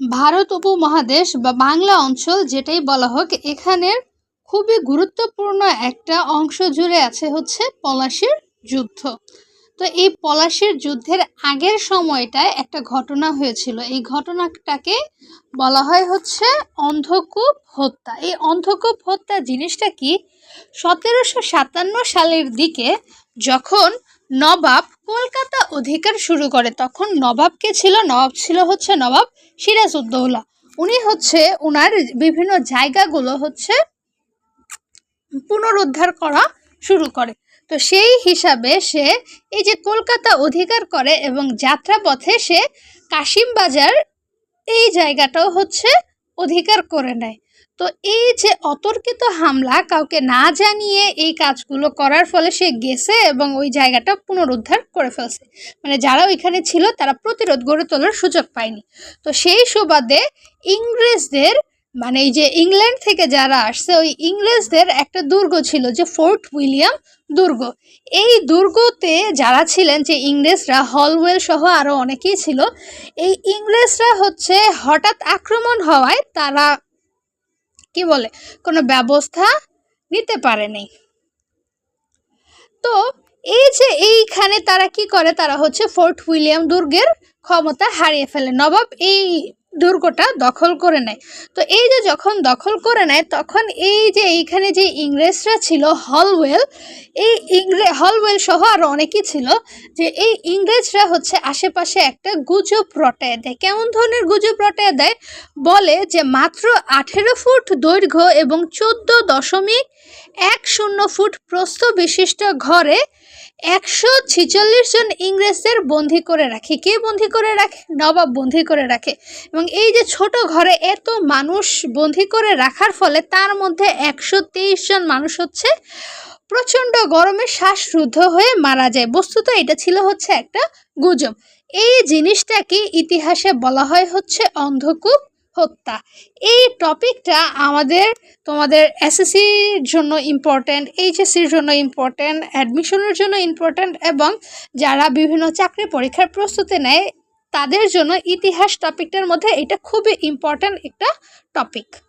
ভারত উপমহাদেশ বা বাংলা অঞ্চল যেটাই বলা হোক, এখানের খুবই গুরুত্বপূর্ণ একটা অংশ জুড়ে আছে হচ্ছে পলাশীর যুদ্ধ। তো এই পলাশীর যুদ্ধের আগের সময়টায় একটা ঘটনা হয়েছিল। এই ঘটনাটাকে বলা হয় হচ্ছে অন্ধকূপ হত্যা। এই অন্ধকূপ হত্যা জিনিসটা কি, 1757 সালের দিকে যখন নবাব কলকাতা অধিকার শুরু করে, তখন নবাব কে ছিল? নবাব ছিল হচ্ছে নবাব সিরাজউদ্দৌলা। উনি হচ্ছে ওনার বিভিন্ন জায়গাগুলো হচ্ছে পুনরুদ্ধার করা শুরু করে। তো সেই হিসাবে সে এই যে কলকাতা অধিকার করে এবং যাত্রাপথে সে কাশিমবাজার এই জায়গাটাও হচ্ছে অধিকার করে নেয়। তো এই যে অতর্কিত হামলা, কাউকে না জানিয়ে এই কাজগুলো করার ফলে সে গেছে এবং ওই জায়গাটা পুনরুদ্ধার করে ফেলছে। মানে যারা ওইখানে ছিল তারা প্রতিরোধ গড়ে তোলার সুযোগ পায়নি। তো সেই সুবাদে ইংরেজদের, মানে এই যে ইংল্যান্ড থেকে যারা আসছে, ওই ইংরেজদের একটা দুর্গ ছিল যে ফোর্ট উইলিয়াম দুর্গ। এই দুর্গতে যারা ছিলেন, যে ইংরেজরা, হলওয়েল সহ আরও অনেকেই ছিল, এই ইংরেজরা হচ্ছে হঠাৎ আক্রমণ হওয়ায় তারা কি বলে কোনো ব্যবস্থা নিতে পারেনি। তো এই যে এইখানে তারা কি করে, তারা হচ্ছে ফোর্ট উইলিয়াম দুর্গের ক্ষমতা হারিয়ে ফেলে। নবাব এই দুর্গটা দখল করে নেয়। তো এই যে যখন দখল করে নেয়, তখন এই যে এইখানে যে ইংরেজরা ছিল, হলওয়েল, এই হলওয়েল সহ আরও অনেকেই ছিল, যে এই ইংরেজরা হচ্ছে আশেপাশে একটা গুজব রটায় দেয়। কেমন ধরনের গুজব রটায় দেয়? বলে যে মাত্র 18 ফুট দৈর্ঘ্য এবং 14.10 ফুট প্রস্থ বিশিষ্ট ঘরে 146 জন ইংরেজদের বন্দি করে রাখে। কে বন্দি করে রাখে? নবাব বন্দি করে রাখে। এবং এই যে ছোট ঘরে এত মানুষ বন্দি করে রাখার ফলে তার মধ্যে 123 জন মানুষ হচ্ছে প্রচণ্ড গরমে শ্বাসরুদ্ধ হয়ে মারা যায়। বস্তুত এটা ছিল হচ্ছে একটা গুজব। এই জিনিসটাকে ইতিহাসে বলা হয় হচ্ছে অন্ধকূপ হত্যা। এই টপিকটা তোমাদের এসএসসির জন্য ইম্পর্ট্যান্ট, এইচএসসির জন্য ইম্পর্ট্যান্ট, অ্যাডমিশনের জন্য ইম্পর্ট্যান্ট, এবং যারা বিভিন্ন চাকরি পরীক্ষার প্রস্তুতি নেয় তাদের জন্য ইতিহাস টপিকটার মধ্যে এটা খুবই ইম্পর্ট্যান্ট একটা টপিক।